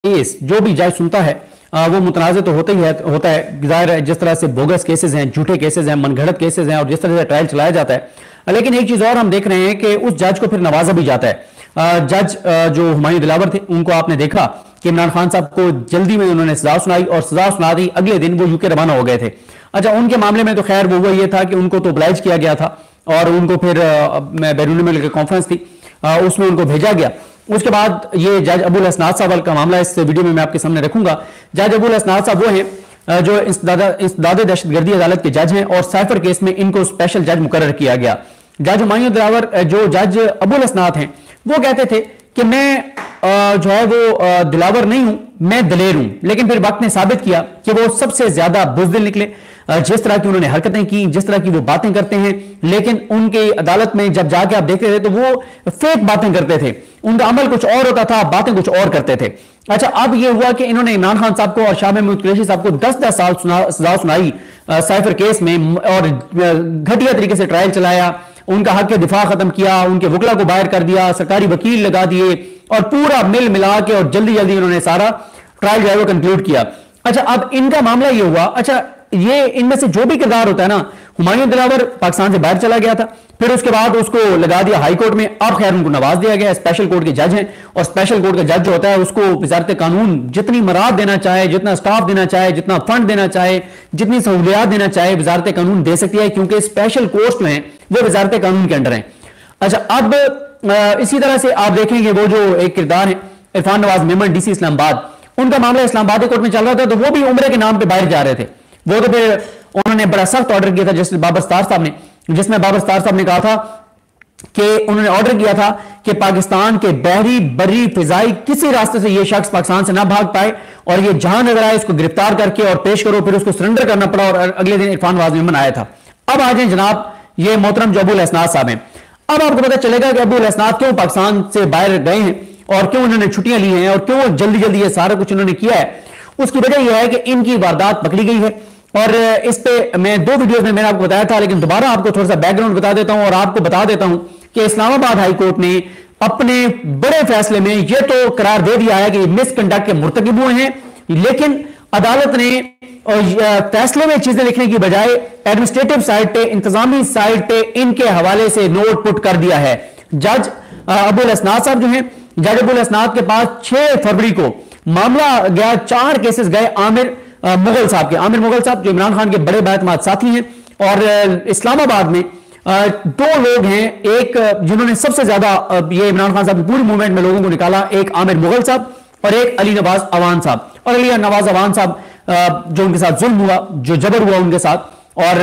Case जो भी जज सुनता है वो मुतनाज़ तो होता है जाहिर है। जिस तरह से बोगस केसेस हैं, झूठे केसेस हैं, मनगढ़ंत केसेस हैं और जिस तरह से ट्रायल चलाया जाता है, लेकिन एक चीज और हम देख रहे हैं कि उस जज को फिर नवाजा भी जाता है। जज जो हुमायूं दिलावर थे, उनको आपने देखा कि इमरान खान साहब को जल्दी में उन्होंने सजा सुनाई और सजा सुना दी, अगले दिन वो यूके रवाना हो गए थे। अच्छा, उनके मामले में तो खैर वो ये था कि उनको तो ओब्लाइज किया गया था और उनको फिर बैरून मुल्क कॉन्फ्रेंस थी उसमें उनको भेजा गया। उसके बाद ये जज अबुल हसनात साहब का मामला इस वीडियो में मैं आपके सामने रखूंगा। जज अबुल हसनात साहब वो हैं जो इंसदाद दहशतगर्दी अदालत के जज हैं और साइफर केस में इनको स्पेशल जज मुकर्रर किया गया। जज हुमायूं दिलावर जो जज अबुल हसनात हैं वो कहते थे कि मैं जो है वो दिलावर नहीं हूं, मैं दलेर हूं, लेकिन फिर वक्त ने साबित किया कि वो सबसे ज्यादा बुज़दिल निकले। जिस तरह की उन्होंने हरकतें की, जिस तरह की वो बातें करते हैं, लेकिन उनके अदालत में जब जाके आप देखते थे तो वो फेक बातें करते थे, उनका अमल कुछ और होता था, बातें कुछ और करते थे। अच्छा, अब ये हुआ कि इन्होंने इमरान खान साहब को और शाह महमूद कुरैशी साहब को 10-10 साल सजा सुनाई साइफर केस में और घटिया तरीके से ट्रायल चलाया, उनका हक के दिफा खत्म किया, उनके वकला को बाहर कर दिया, सरकारी वकील लगा दिए और पूरा मिल मिला के और जल्दी जल्दी उन्होंने सारा ट्रायल जो है वो कंक्लूड किया। अच्छा, अब इनका मामला ये हुआ। अच्छा, ये इनमें से जो भी किरदार होता है ना, हुमायूं दिलावर पाकिस्तान से बाहर चला गया था, फिर उसके बाद उसको लगा दिया हाई कोर्ट में, अब खैर उनको नवाज दिया गया, स्पेशल कोर्ट के जज हैं और स्पेशल कोर्ट का जज जो होता है उसको वजारत कानून जितनी मराद देना चाहे, जितना स्टाफ देना चाहे, जितना फंड देना चाहे, जितनी सहूलियात देना चाहे, वजारत कानून दे सकती है, क्योंकि स्पेशल कोर्ट जो है वो वजारत कानून के अंडर है। अच्छा, अब इसी तरह से आप देखेंगे वो जो एक किरदार है इरफान नवाज मेमन डीसी इस्लामाबाद, उनका मामला इस्लामाबाद कोर्ट में चल रहा था, तो वो भी उम्रे के नाम पे बाहर जा रहे थे। वो तो फिर उन्होंने बड़ा सख्त ऑर्डर किया था जस्टिस बाबर सत्तार साहब ने, जिसमें बाबर सत्तार साहब ने कहा था कि उन्होंने ऑर्डर किया था कि पाकिस्तान के बहरी बर्री फिजाई किसी रास्ते से ये शख्स पाकिस्तान से ना भाग पाए और ये जहां नजर आए उसको गिरफ्तार करके और पेश करो। फिर उसको सरेंडर करना पड़ा और अगले दिन इरफान नवाज मेमन आया था। अब आ जाए जनाब ये मोहतरम जो अबुल हसनात साहब हैं। अब आपको पता चलेगा कि अबुल हसनात क्यों पाकिस्तान से बाहर गए हैं और क्यों उन्होंने छुट्टियां ली हैं और क्यों जल्दी जल्दी ये सारा कुछ उन्होंने किया है। उसकी वजह यह है कि इनकी वारदात पकड़ी गई है और इस पे मैं 2 वीडियोस में मैंने आपको बताया था, लेकिन दोबारा आपको थोड़ा सा बैकग्राउंड बता देता हूं और आपको बता देता हूं कि इस्लामाबाद हाई कोर्ट ने अपने बड़े फैसले में यह तो करार दे दिया है कि मिसकंडक्ट के मुर्तकिब हुए हैं, लेकिन अदालत ने फैसले में चीजें लिखने की बजाय एडमिनिस्ट्रेटिव साइड पे, इंतजामी साइड पे इनके हवाले से नोट पुट कर दिया है। जज अबुल हसनात साहब जो हैं, जज अबुल हसनात के पास 6 फरवरी को मामला गया, 4 केसेस गए आमिर मुगल साहब के। आमिर मुगल साहब जो इमरान खान के बड़े बातमाद साथी हैं और इस्लामाबाद में 2 लोग हैं, एक जिन्होंने सबसे ज्यादा ये इमरान खान साहब की पूरी मूवमेंट में लोगों को निकाला, एक आमिर मुगल साहब और एक अली नवाज अवान साहब। और अली नवाज अवान साहब जो उनके साथ जुल्म हुआ, जो जबर हुआ उनके साथ और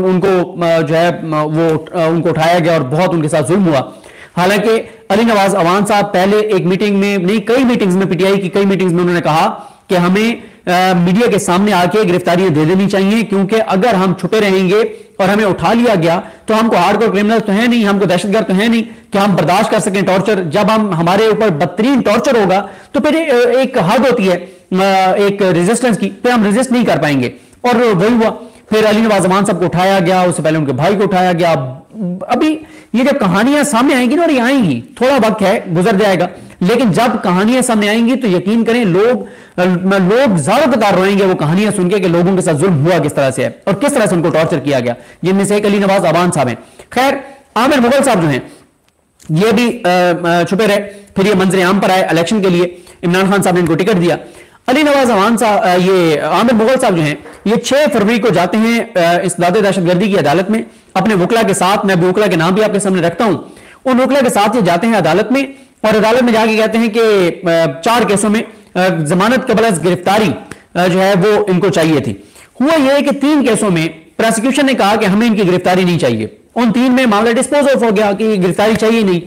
उनको जो है वो उनको उठाया गया और बहुत उनके साथ जुल्म हुआ। हालांकि अली नवाज अवान साहब पहले एक मीटिंग में नहीं, कई मीटिंग्स में, पीटीआई की कई मीटिंग्स में उन्होंने कहा कि हमें मीडिया के सामने आके गिरफ्तारियां दे देनी चाहिए, क्योंकि अगर हम छुपे रहेंगे और हमें उठा लिया गया तो हमको हार्डकोर क्रिमिनल तो है नहीं, हमको दहशतगर्द तो है नहीं कि हम बर्दाश्त कर सकें टॉर्चर। जब हम हमारे ऊपर बदतरीन टॉर्चर होगा तो फिर एक हद होती है एक रेजिस्टेंस की, फिर हम रेजिस्ट नहीं कर पाएंगे। और वही हुआ, फिर अली नवाज अमान साहब को उठाया गया, उससे पहले उनके भाई को उठाया गया। अभी ये जब कहानियां सामने आएंगी ना, और ये आएंगी, थोड़ा वक्त है, गुजर जाएगा, लेकिन जब कहानियां सामने आएंगी तो यकीन करें लोग ज़ारों कतार रोएंगे वो कहानियां सुन के कि लोगों के साथ जुल्म हुआ किस तरह से है और किस तरह से उनको टॉर्चर किया गया, जिनमें से एक अली नवाज अवान साहब हैं। खैर, आमिर मुगल साहब जो हैं ये भी छुपे रहे, फिर ये मंजर आम पर आए इलेक्शन के लिए, इमरान खान साहब ने इनको टिकट दिया। अली नवाज अवान साहब, ये आमिर मुगल साहब जो हैं, ये 6 फरवरी को जाते हैं इंसदाद दहशतगर्दी की अदालत में अपने वकला के साथ। मैं वकला के नाम भी आपके सामने रखता हूं। उन वकला के साथ ये जाते हैं अदालत में और अदालत में जाके कहते हैं कि 4 केसों में जमानत कबल गिरफ्तारी जो है वो इनको चाहिए थी। हुआ यह कि 3 केसों में प्रोसिक्यूशन ने कहा कि हमें इनकी गिरफ्तारी नहीं चाहिए। उन 3 में मामला डिस्पोज ऑफ हो गया कि गिरफ्तारी चाहिए नहीं।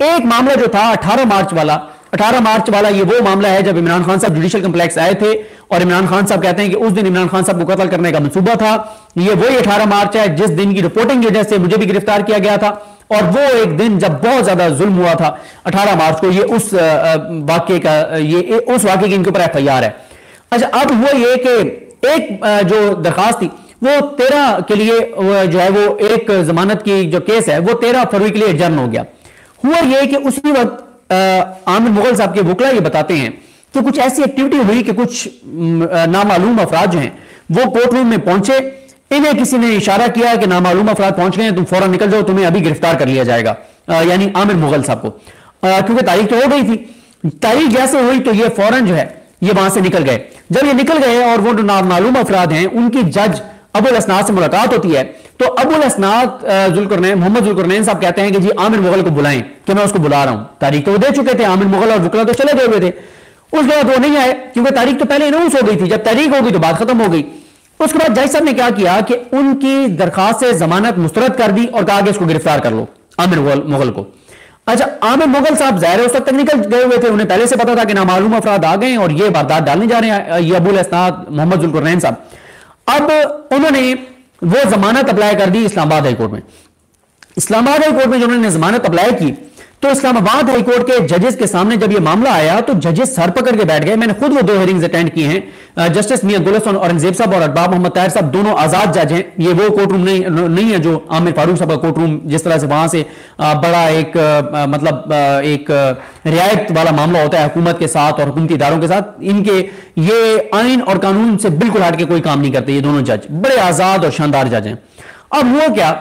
एक मामला जो था 18 मार्च वाला, ये वो मामला है जब इमरान खान साहब जुडिशियल कम्प्लेक्स आए थे और इमरान खान साहब कहते हैं कि उस दिन इमरान खान साहब को कत्ल करने का मंसूबा था। ये वही 18 मार्च है जिस दिन की रिपोर्टिंग की वजह से मुझे भी गिरफ्तार किया गया था और वो एक दिन जब बहुत ज्यादा जुल्म हुआ था 18 मार्च को। ये उस वाक्य का, ये उस वाक्य की इनके ऊपर एफआईआर है। अच्छा, अब वो ये कि एक जो दरखास्त थी वो 13 के लिए जो है वो एक जमानत की जो केस है वो 13 फरवरी के लिए एडजर्न हो गया। हुआ ये कि उसी वक्त आमिर मुगल साहब के वकला ये बताते हैं कि कुछ ऐसी एक्टिविटी हुई कि कुछ नामालूम अफराद जो हैं वो कोर्ट रूम में पहुंचे, इन्हें किसी ने इशारा किया कि नामालूम अफराद पहुंच गए, तुम फौरन निकल जाओ, तुम्हें अभी गिरफ्तार कर लिया जाएगा, यानी आमिर मुगल साहब को, क्योंकि तारीख तो हो गई थी। तारीख जैसे हुई तो ये फौरन जो है ये वहां से निकल गए। जब ये निकल गए और वो जो नामालूम अफराद हैं उनकी जज अबुल असनाद से मुलाकात होती है, तो अबुल असनाद मोहम्मद जुल्करनैन साहब कहते हैं कि जी आमिर मुगल को बुलाएं, कि मैं उसको बुला रहा हूं। तारीख तो वो दे चुके थे, आमिर मुगल और वकला तो चले गए हुए थे। उसके बाद वो नहीं आए क्योंकि तारीख तो पहले अनाउंस हो गई थी। जब तारीख हो गई तो बात खत्म हो गई। उसके बाद जज साहब ने क्या किया कि उनकी दरखास्त से जमानत मुस्तरद कर दी और कहा कि इसको गिरफ्तार कर लो, आमिर मुगल को। अच्छा, आमिर मुगल साहब ज़ाहिर है उस तक निकल गए हुए थे, उन्हें पहले से पता था कि नामालूम अफराद आ गए और ये वारदात डालने जा रहे हैं, ये अबुल असनाद मोहम्मद जुल्करनैन साहब। अब उन्होंने वो जमानत अप्लाई कर दी इस्लामाबाद हाईकोर्ट में। इस्लामाबाद हाईकोर्ट में जो उन्होंने जमानत अप्लाई की, तो इस्लामाबाद हाईकोर्ट के जजेस के सामने जब ये मामला आया तो जजेस सर पकड़ के बैठ गए। मैंने खुद वो 2 हियरिंग्स अटेंड की हैं। जस्टिस मियां गुलशन औरंगजेब साहब और अरबाब मोहम्मद ताहिर साहब दोनों आजाद जज हैं। ये वो कोर्ट रूम नहीं है जो आमिर फारूक साहब का कोर्ट रूम, जिस तरह से वहां से बड़ा एक मतलब एक रियायत वाला मामला होता है हुकूमत के साथ और हुकूमती इदारों के साथ। इनके ये आइन और कानून से बिल्कुल हट के कोई काम नहीं करते। ये दोनों जज बड़े आजाद और शानदार जज हैं। अब हुआ क्या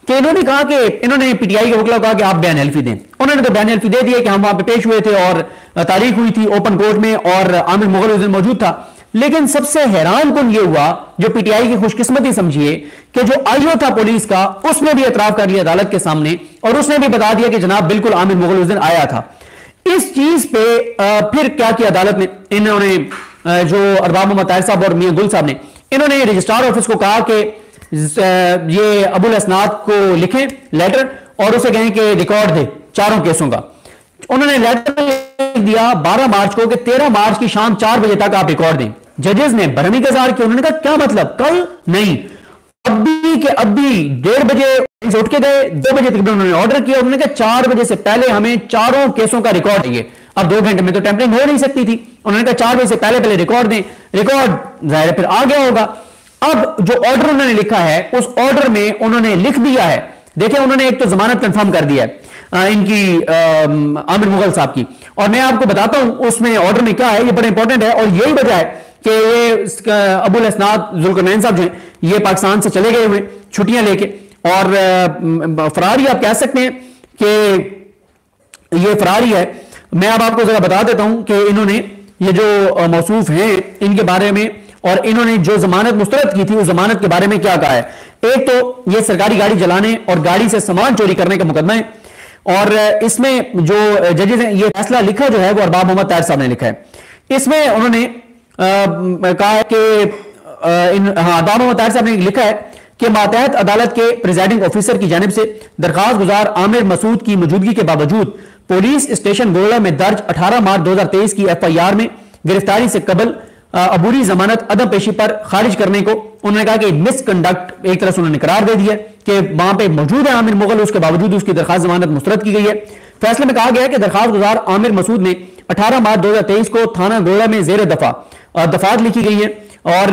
कि इन्होंने कहा कि इन्होंने पीटीआई के वकील को कहा कि आप बयान हल्फी दें। उन्होंने तो बयान हल्फी दे दिया कि हम वहां पे पेश हुए थे और तारीख हुई थी ओपन कोर्ट में और आमिर मुगल उस दिन मौजूद था। लेकिन सबसे हैरान कुन ये हुआ, जो पीटीआई की खुशकिस्मती समझिए, कि जो आईओ था पुलिस का उसने भी एतराफ कर लिया अदालत के सामने और उसने भी बता दिया कि जनाब बिल्कुल आमिर मुगल उस दिन आया था। इस चीज पे फिर क्या किया अदालत ने, इन्होंने जो अरबाब मोहम्मद ताहिर साहब और मियां गुल साहब ने, इन्होंने रजिस्ट्रार ऑफिस को कहा कि ये अबुल असनाद को लिखें लेटर और उसे कहें कि रिकॉर्ड दे चारों केसों का। उन्होंने लेटर लिख दिया 12 मार्च को कि 13 मार्च की शाम 4 बजे तक आप रिकॉर्ड दें। जजेस ने बरहमी का इज़हार किया। उन्होंने कहा क्या मतलब, कल नहीं, अभी के अभी 1:30 बजे उठ के गए, 2 बजे तक उन्होंने ऑर्डर किया। उन्होंने कहा 4 बजे से पहले हमें चारों केसों का रिकॉर्ड चाहिए। अब 2 घंटे में तो टेम्परिंग हो नहीं सकती थी। उन्होंने कहा 4 बजे से पहले रिकॉर्ड दें। रिकॉर्ड जाहिर फिर आ गया होगा। अब जो ऑर्डर उन्होंने लिखा है उस ऑर्डर में उन्होंने लिख दिया है, देखिए उन्होंने एक तो जमानत कंफर्म कर दिया है इनकी आमिर मुगल साहब की, और मैं आपको बताता हूं उसमें ऑर्डर में क्या है। ये बड़ा इंपॉर्टेंट है और यही वजह है कि ये अबुल असनाद जुल्करनैन साहब जो हैं ये पाकिस्तान से चले गए हुए छुट्टियां लेके, और फरारी आप कह सकते हैं कि ये फरारी है। मैं अब आपको जरा बता देता हूं कि इन्होंने ये जो मौसूफ हैं इनके बारे में और इन्होंने जो जमानत मुस्तरद की थी उस जमानत के बारे में क्या कहा है। एक तो ये सरकारी गाड़ी जलाने और गाड़ी से सामान चोरी करने का मुकदमा है, और इसमें जो जजेस हैं ये फैसला लिखा जो है वो अरबाब मोहम्मद ताहिर साहब ने लिखा है। इसमें उन्होंने कहा है कि अरबाब मोहम्मद ताहिर साहब ने लिखा है कि मातहत अदालत के प्रिजाइडिंग ऑफिसर की जानिब से दरखास्त गुजार आमिर मसूद की मौजूदगी के बावजूद पुलिस स्टेशन गोला में दर्ज 18 मार्च 2023 की FIR में गिरफ्तारी से कबल अबूरी जमानत अदम पेशी पर खारिज करने को उन्होंने कहा कि मिसकंडक्ट एक तरह से उन्होंने करार दे दिया कि वहां पे मौजूद है आमिर मुगल, उसके बावजूद उसकी दरखास्त जमानत मुस्तरद की गई है। फैसले में कहा गया है कि दरखास्त गुजार आमिर मसूद ने 18 मार्च 2023 को थाना गोला में जेर दफात लिखी गई है, और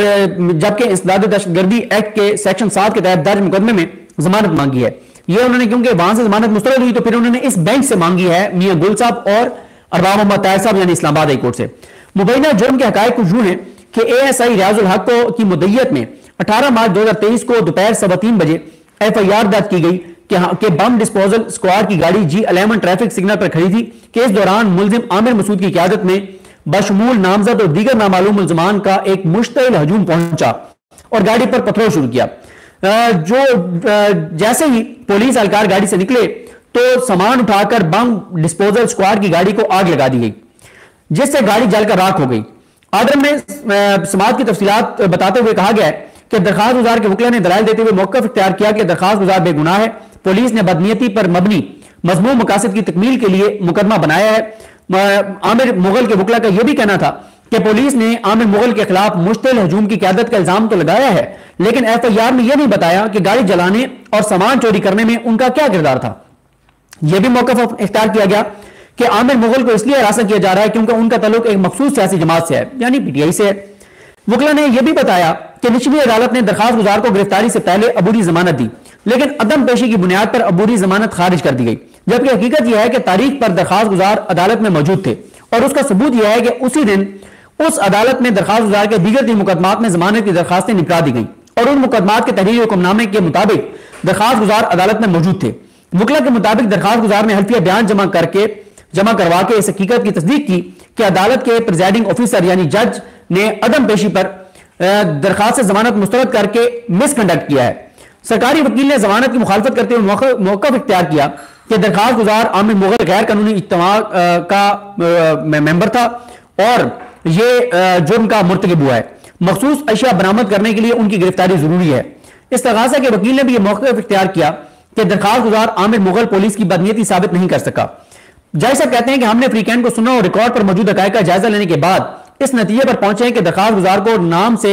जबकि इंसदाद दहशतगर्दी एक्ट के सेक्शन 7 के तहत दर्ज मुकदमे में जमानत मांगी है। ये उन्होंने क्योंकि वहां से जमानत मुस्तरद हुई तो फिर उन्होंने इस बेंच से मांगी है, मियां गुल साहब और अरबाब मोहम्मद ताहिर साहब यानी इस्लामाबाद हाई कोर्ट से। मुबैना जुर्म के हकायक कुछ यूं है कि ASI रियाजुल हक की मुद्दत में 18 मार्च 2023 को दोपहर 3:15 बजे FIR दर्ज की गई कि बम डिस्पोजल स्क्वाड की गाड़ी G11 ट्रैफिक सिग्नल पर खड़ी थी कि इस दौरान मुलजिम आमिर मसूद की क़यादत में बशमूल नामजद और दीगर नामालूम मुल्ज़मान का एक मुश्तइल हजूम पहुंचा और गाड़ी पर पथराव शुरू किया। जैसे ही पुलिस एहलकार गाड़ी से निकले तो सामान उठाकर बम डिस्पोजल स्क्वाड की गाड़ी को आग लगा दी गई, जिससे गाड़ी जलकर राख हो गई। आदम में समाज की तफसीलात बताते हुए कहा गया है कि दरखास्त गुजार के वकील ने दलाइल देते हुए मौक़िफ़ इख्तियार किया कि दरखास्त गुजार बेगुनाह है। पुलिस ने बदनीयती पर मबनी मज़मूम मकासद की तकमील के लिए मुकदमा बनाया है। आमिर मुगल के वकील का यह भी कहना था कि पुलिस ने आमिर मुगल के खिलाफ मुश्तिल हजूम की क़यादत का इल्जाम तो लगाया है, लेकिन FIR में यह नहीं बताया कि गाड़ी जलाने और सामान चोरी करने में उनका क्या किरदार था। यह भी मौक़िफ़ इख्तियार किया गया कि आमिर मुगल को इसलिए हिरासत किया जा रहा है क्योंकि उनका ताल्लुक एक मखसूस सियासी जमात से है, यानी PTI से है। वकील ने यह भी बताया कि निचली अदालत ने दरखास्त गुजार को गिरफ्तारी से पहले अबूरी जमानत दी, लेकिन अदम पेशी की बुनियाद पर अबूरी जमानत खारिज कर दी गई, जबकि हकीकत यह है कि तारीख पर दरखास्त गुजार अदालत में मौजूद थे और उसका सबूत यह है कि उसी दिन उस अदालत में दरखास्त गुजार के दीगर 3 मुकदमात में जमानत की दरखास्तें निपटा दी गई और उन मुकदमात के तहरीरी हुक्मनामे के मुताबिक दरखास्त गुजार अदालत में मौजूद थे। मुकला के मुताबिक दरखास्त गुजार ने हल्फिया बयान जमा करवा के इस हकीकत की तस्दीक की कि अदालत के प्रिजाइडिंग ऑफिसर यानी जज ने अदम पेशी पर दरखास्त से जमानत मुस्तरद करके मिसकंडक्ट किया है। सरकारी वकील ने जमानत की मुखालफत करते हुए मौका इख्तियार किया कि दरखास्त गुजार आमिर मुगल गैर कानूनी इज्तिमा का मेंबर था और यह जुर्म का मुर्तकिब हुआ है। मखसूस अशिया बरामद करने के लिए उनकी गिरफ्तारी जरूरी है। इस तगाजा के वकील ने भी यह मौका इख्तियार किया कि दरखास्त गुजार आमिर मुगल पुलिस की बदनीयती साबित नहीं कर सका। जज साहब कहते हैं कि हमने फ्रीकैन को सुना और रिकॉर्ड पर मौजूद हकायक का जायजा लेने के बाद इस नतीजे पर पहुंचे हैं कि दरखास्त गुजार को नाम से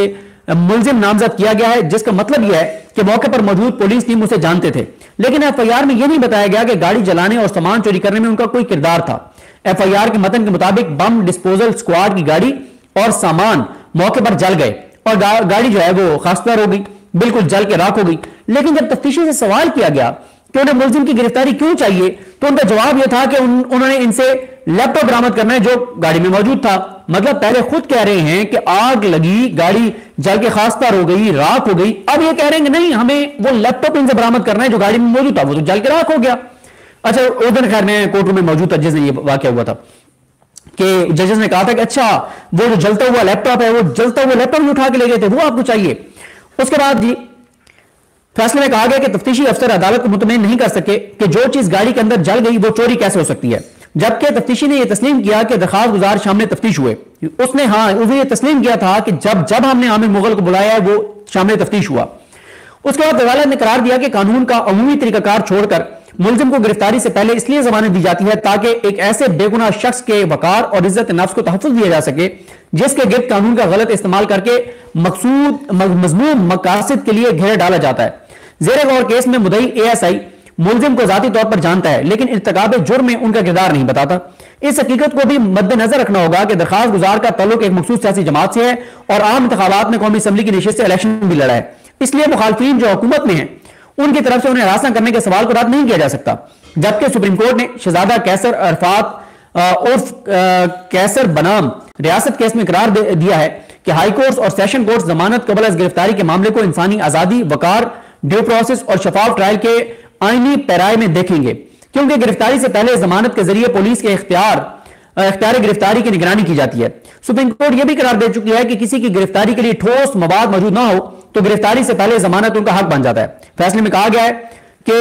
मुलजिम नामजद किया गया है, जिसका मतलब यह है कि मौके पर मौजूद पुलिस टीम उसे जानते थे, लेकिन एफआईआर में यह नहीं बताया गया कि गाड़ी जलाने और सामान चोरी करने में उनका कोई किरदार था। एफआईआर के मतन के मुताबिक बम डिस्पोजल स्क्वाड की गाड़ी और सामान मौके पर जल गए और गाड़ी जो है वो खासदार हो गई, बिल्कुल जल के राख हो गई। लेकिन जब तफ्तीशी से सवाल किया गया कि उन्हें मुलजिम की गिरफ्तारी क्यों चाहिए, तो उनका जवाब यह था कि उन्होंने इनसे लैपटॉप बरामद करना है जो गाड़ी में मौजूद था। मतलब पहले खुद कह रहे हैं कि आग लगी, गाड़ी जल के खासदार हो गई, राख हो गई, अब ये कह रहे हैं कि नहीं, हमें वो लैपटॉप इनसे बरामद करना है जो गाड़ी में मौजूद था, वो तो जल के राख हो गया। अच्छा, उस दिन खैर मैं कोर्ट रूम में मौजूद था जिस दिन ये वाकया हुआ था कि जजेस ने कहा था कि अच्छा वो जो जलता हुआ लैपटॉप है, वो जलता हुआ लैपटॉप उठा के ले गए थे, वो आपको चाहिए। उसके बाद जी फैसले में कहा गया कि तफ्तीशी अफसर अदालत को मुतमईन नहीं कर सके कि जो चीज गाड़ी के अंदर जल गई वो चोरी कैसे हो सकती है, जबकि तफ्तीशी ने यह तस्लीम किया कि दरखास्त गुजार शामिल तफ्तीश हुए। उसने ये तस्लीम किया था कि जब हमने आमिर मुगल को बुलाया वो शामिल तफ्तीश हुआ। उसके बाद अदालत ने करार दिया कि कानून का अमूमी तरीकाकार छोड़कर मुलजिम को गिरफ्तारी से पहले इसलिए जमानत दी जाती है ताकि एक ऐसे बेगुनाह शख्स के वकार और इज्जत नफ्स को तहफ़्फ़ुज़ दिया जा सके जिसके गिर्द कानून का गलत इस्तेमाल करके मज़मूम मकासद के लिए घेरा डाला जाता है। ज़ेरे गौर केस में मुद्दई एएसआई मुलजिम को जाती तौर पर जानता है, लेकिन इर्तिकाब जुर्म में उनका किरदार नहीं बताता। इस हकीकत को भी मद्देनजर रखना होगा कि दरखास्त गुजार का ताल्लुक एक मखसूस सियासी जमात से है और आम इंतखाबात में कौमी असम्बली की नशिस्त से इलेक्शन भी लड़ा है, इसलिए मुखालफीन जो हुकूमत में है उनकी तरफ से उन्हें हरासा करने के सवाल को रद्द नहीं किया जा सकता। जबकि सुप्रीम कोर्ट ने शहजादा कैसर अरफात उर्फ कैसर बनाम रियासत केस में करार दिया है कि हाई कोर्ट और सेशन कोर्ट जमानत कबल अज गिरफ्तारी के मामले को इंसानी आजादी, वकार, ड्यू प्रोसेस और शफाफ ट्रायल के आईनी पैराए में देखेंगे, क्योंकि गिरफ्तारी से पहले जमानत के जरिए पुलिस के इख्तियार गिरफ्तारी की निगरानी की जाती है। सुप्रीम कोर्ट यह भी करार दे चुकी है कि किसी की गिरफ्तारी के लिए ठोस मवाद मौजूद ना हो तो गिरफ्तारी से पहले जमानत उनका हक बन जाता है। फैसले में कहा गया है कि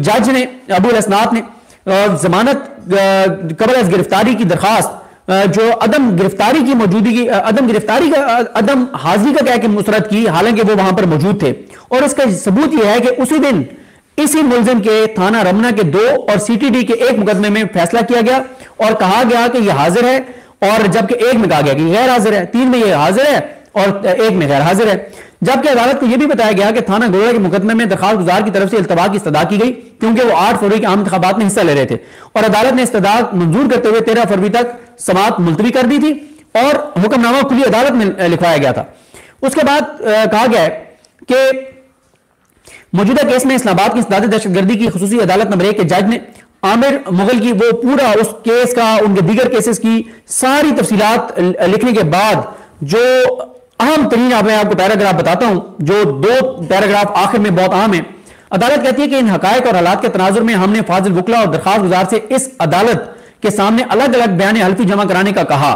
जज ने अबुल असनाद ने जमानत कबल अज गिरफ्तारी की दरखास्त जो अदम गिरफ्तारी की मौजूदगी अदम हाजिरी का कह के मुस्तरद की, हालांकि वो वहां पर मौजूद थे। और इसका सबूत यह है कि उसी दिन इसी मुलजिम के थाना रमना के 2 और सीटीडी के 1 मुकदमे में फैसला किया गया और कहा गया कि यह हाजिर है, और जबकि 1 में कहा गया कि गैर हाजिर है, 3 में यह हाजिर है और 1 में गैर हाजिर है। जबकि अदालत को यह भी बताया गया कि थाना गोड़ा के मुकदमे में दरखास्त गुजार की तरफ से इल्तवा की इस्तदा की गई, क्योंकि वो 8 फरवरी के आम इंतखाबात में हिस्सा ले रहे थे और अदालत ने इस्तदा मंजूर करते हुए 13 फरवरी तक समाअत मुलतवी कर दी थी और हुक्मनामा खुली अदालत में लिखवाया गया था। उसके बाद कहा गया है कि मौजूदा केस में इस्लामाबाद की इस्ताद दहशतगर्दी की खुसूसी अदालत नंबर 1 के जज ने आमिर मुगल की वो पूरा उस केस का, उनके दीगर केसेस की सारी तफसीलात लिखने के बाद जो अहम तरीन आपको पैराग्राफ बताता हूं, जो 2 पैराग्राफ आखिर में बहुत अहम है। अदालत कहती है कि इन हकायक और हालात के तनाजुर में हमने फाजिल वकला और दरखास्त गुजार से इस अदालत के सामने अलग अलग बयान हल्फी जमा कराने का कहा।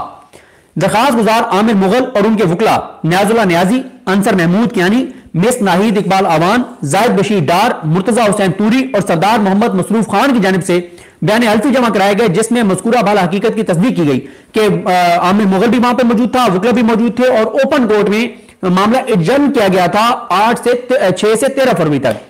दरखास्त गुजार आमिर मुगल और उनके वकला न्याजुल्लाह न्याजी, अंसर महमूद कियानी, मिस नाहिद इकबाल आवान, जाहिद बशीर डार, मुर्तजा हुसैन तूरी और सरदार मोहम्मद मसरूफ खान की जानिब से बयान हल्फी जमा कराए गए, जिसमें मज़कूरा बाला हकीकत की तस्दीक की गई कि आमिर मुगल भी वहां पर मौजूद था, वकला भी मौजूद थे और ओपन कोर्ट में मामला एडजर्न किया गया था 6 से 13 फरवरी तक।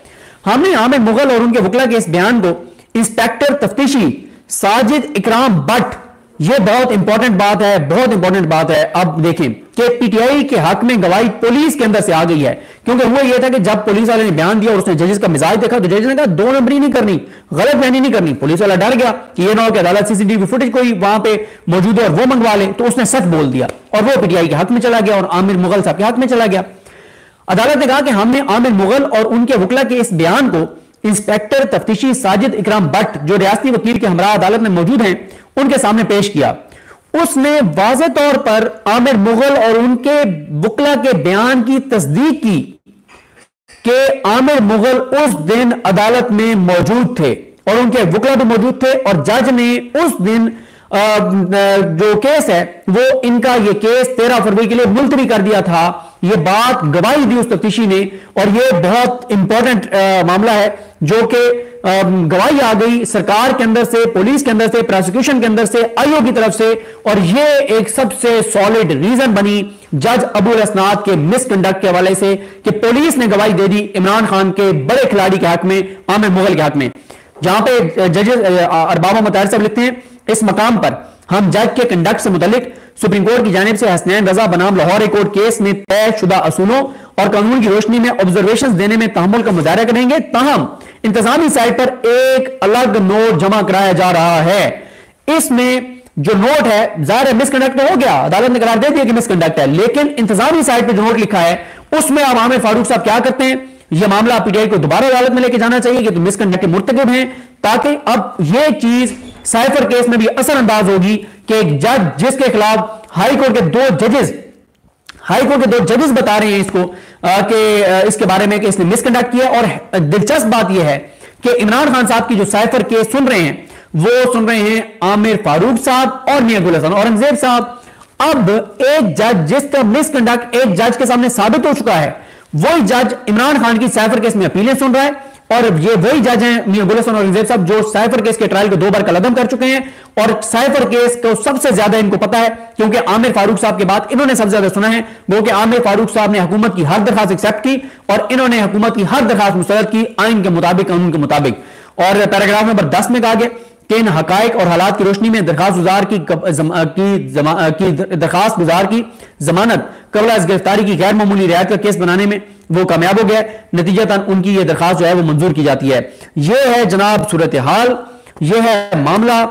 हमने आमिर मुगल और उनके वकला के इस बयान को इंस्पेक्टर तफ्तीशी साजिद इकराम भट्ट, यह बहुत इंपॉर्टेंट बात है, बहुत इंपॉर्टेंट बात है। अब देखें कि पीटीआई के हक में गवाही पुलिस के अंदर से आ गई है, क्योंकि हुआ यह था कि जब पुलिस वाले ने बयान दिया और उसने जजेस का मिजाज देखा तो जजेस ने कहा 2 नंबरी नहीं करनी, गलत बयानी नहीं करनी। पुलिस वाला डर गया कि यह ना हो कि अदालत सीसीटीवी फुटेज कोई वहां पे मौजूद है और वो मंगवा ले, तो उसने सच बोल दिया और वो पीटीआई के हक में चला गया और आमिर मुगल साहब के हक में चला गया। अदालत ने कहा कि हमने आमिर मुगल और उनके वकला के इस बयान को इंस्पेक्टर तफ्तीशी साजिद इकराम भट्ट जो रियासती वकील के हमरा अदालत में मौजूद हैं उनके सामने पेश किया। उसने वाज़े तौर पर आमिर मुगल और उनके वकला के बयान की तस्दीक की कि आमिर मुगल उस दिन अदालत में मौजूद थे और उनके वकला भी मौजूद थे और जज ने उस दिन जो केस है वो इनका ये केस 13 फरवरी के लिए मुलतवी कर दिया था। ये बात गवाही दी उस तफ्तीशी ने और ये बहुत इंपॉर्टेंट मामला है जो कि गवाही आ गई सरकार के अंदर से, पुलिस के अंदर से, प्रोसिक्यूशन के अंदर से, आईओ की तरफ से और ये एक सबसे सॉलिड रीजन बनी जज अबुल असनाद के मिसकंडक्ट के हवाले से कि पुलिस ने गवाही दे दी इमरान खान के बड़े खिलाड़ी के हक में, आमिर मुगल के हक में। जहां पे जजेस अरबाब मुताहिर साहब लिखते हैं, इस मकाम पर हम जज के कंडक्ट से मुतल्लिक सुप्रीम कोर्ट की जानिब से हसनैन रजा बनाम लाहौर हाई कोर्ट केस में तय शुदा असूलों और कानून की रोशनी में ऑब्जर्वेशन देने में तहम्मुल का मुजाहरा करेंगे। ताहम इंतजामी साइड पर एक अलग नोट जमा कराया जा रहा है। इसमें जो नोट है जाहिर है मिसकंडक्ट हो गया, अदालत ने करार दे दिया कि मिसकंडक्ट है, लेकिन इंतजामी साइड पर जो नोट लिखा है उसमें अब आमिर फारूक साहब क्या करते हैं, यह मामला पीटीआई को दोबारा अदालत में लेके जाना चाहिए कि मिसकंडक्ट के मुर्तकिब हैं, ताकि अब यह चीज साइफर केस में भी असरअंदाज होगी कि एक जज जिसके खिलाफ हाईकोर्ट के दो जजेस बता रहे हैं इसको कि इसके बारे में कि इसने मिसकंडक्ट किया। और दिलचस्प बात यह है कि इमरान खान साहब की जो साइफर केस सुन रहे हैं वो सुन रहे हैं आमिर फारूक साहब और मियां गुल हसन औरंगजेब साहब। अब एक जज जिसका मिसकंडक्ट एक जज के सामने साबित हो चुका है, वही जज इमरान खान की साइफर केस में अपीलें सुन रहा है और ये वही जज हैं मियां गुल हसन औरंगजेब साहब जो साइफर केस के ट्रायल को 2 बार कलअदम कर चुके हैं और साइफर केस को सबसे ज्यादा इनको पता है क्योंकि आमिर फारूक साहब के बाद इन्होंने सबसे ज्यादा सुना है। वो कि आमिर फारूक साहब ने हुकूमत की हर दरखास्त एक्सेप्ट की और इन्होंने हुकूमत की हर दरखास्त मुस्तरद की आइन के मुताबिक, कानून के मुताबिक। और पैराग्राफ नंबर 10 में कहा गया कि इन हकायक और हालात की रोशनी में दरखास्त गुजार की जमानत कबल अज गिरफ्तारी की गैर मामूली रियायत का केस बनाने में वो कामयाब हो गया। नतीजतन उनकी ये दरखास्त जो है वो मंजूर की जाती है। यह है जनाब सूरत हाल, यह है मामला।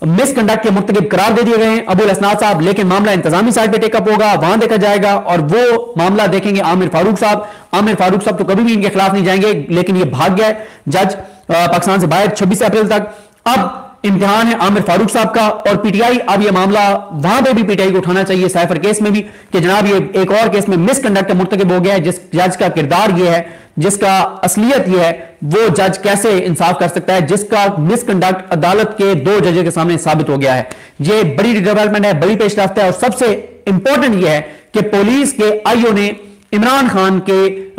मिसकंडक्ट के मुर्तकिब करार दे दिए गए हैं अबुल असनाद साहब, लेकिन मामला इंतजामी साइड पे टेकअप होगा, वहां देखा जाएगा और वो मामला देखेंगे आमिर फारूक साहब। आमिर फारूक साहब तो कभी भी इनके खिलाफ नहीं जाएंगे, लेकिन ये भाग गया जज पाकिस्तान से बाहर 26 अप्रैल तक। अब इम्तिहान है आमिर फारूक साहब का और पीटीआई अब ये मामला वहां पे भी पीटीआई को उठाना चाहिए साइफर केस में भी कि जनाब ये एक और केस में मिसकंडक्ट का मुर्तकिब हो गया है। जिस जज का किरदार ये है, जिसका असलियत ये है, वो जज कैसे इंसाफ कर सकता है जिसका मिसकंडक्ट अदालत के 2 जजेस के सामने साबित हो गया है। ये बड़ी डेवलपमेंट है, बड़ी पेशरफ्त है और सबसे इंपॉर्टेंट यह है कि पुलिस के आईओ ने इमरान खान के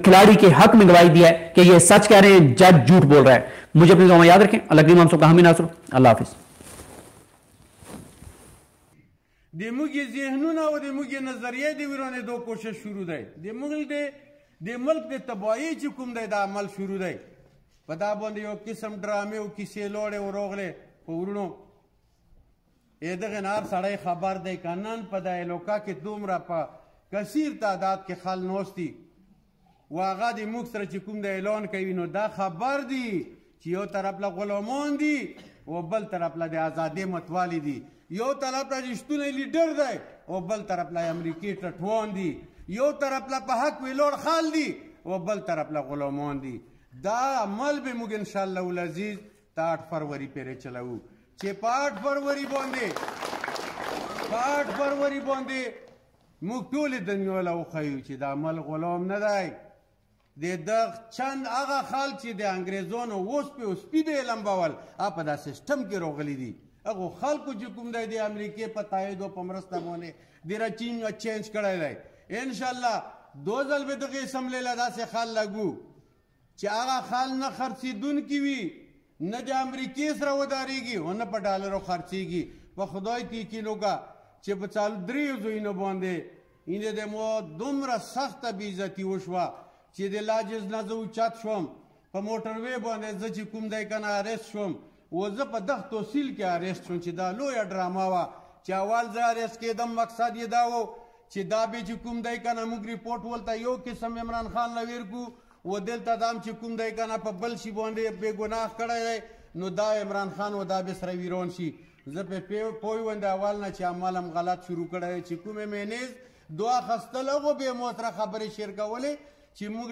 खिलाड़ी के हक में गवाही दी है कि ये सच कह रहे हैं, जज झूठ बोल रहा है। मुझे अपनी दुआ याद रखें। अल्लाह करीम हम सबका हामी नासर। अल्लाह हाफिज। देमुगे ज़हनूना और देमुगे नजरिए दे विरोने दो कोशिश शुरू दे देमुगल दे मुल्क दे तबाही चुकुम दे दा अमल शुरू दे पता बंद यो किस्म ड्रामे ओ किसे लोड़े और रोगले पूर्णो ए दगनार साड़े खबर दे कानन पदा ए लोका के दुमरा पा कसीर तादाद के खाल नोस्ती वागा दे मुक्सर चुकुम दे ऐलान कई नो दा खबर दी चियो तरफ ला गुलामों दी वो बल तरफ ला दे आजादी मतवाली दी यो तरफ ला जिश्तुने लीडर दे वो बल तरफ ला अमरीकी टटवान दी यो तरफ ला पहक विलोर खाल दी वो बल तरफ ला गुलामों दी दा अमल बे मुग इंशाअल्लाह उल अजीज 8 फरवरी पेरे चलाऊ चे 8 फरवरी बोंदे मुग टोल दुनिया ला खयू चे दा अमल गुलाम न दाई दे दग चंद आगा खाल ची दे अंग्रेजों ओस पे दे लंबावल आप दा सिस्टम के रोगली दी अगो खाल को जुकुम दे दे अमेरिके पताए दो पमरस्ता मोने देरा चीन चेंज करे दे इंशाल्लाह 2000 में दगे समले लदा से खाल लगू ची आगा खाल न खर्ची दुन की वी न जा अमेरिके सरा वदारीगी हो न पर डॉलर खर्चीगी व खुदाई की किलो का चे बचाल द्रियो इनो बोंदे इने दे मो दुमरा सख्त बेइज्जती वशवा चे दे लाजिज न जो चत शोम प मोटरवे बोंदे जची कुम दे कना अरेस्ट शोम वो ज प दख तोसील के अरेस्ट शोम चे दा लो या ड्रामा वा चावल ज अरेस्ट के दम मकसद ये दावो चे दा बे ची कुम दे कना मुग रिपोर्ट बोलता यो किस्म इमरान खान लवीर को वो दिल तदाम ची कुम दे कना प बलशी बोंदे बेगुनाह कड़े नो दा इमरान खान वो दा बेसरा वीरोन शी ज पे पोई वंदे अवाल ना चे अमलम गलत शुरू कड़े ची कुमे मैंने दुआ खस्तलगो बे मोतरा खबर शेर का बोले ची मुग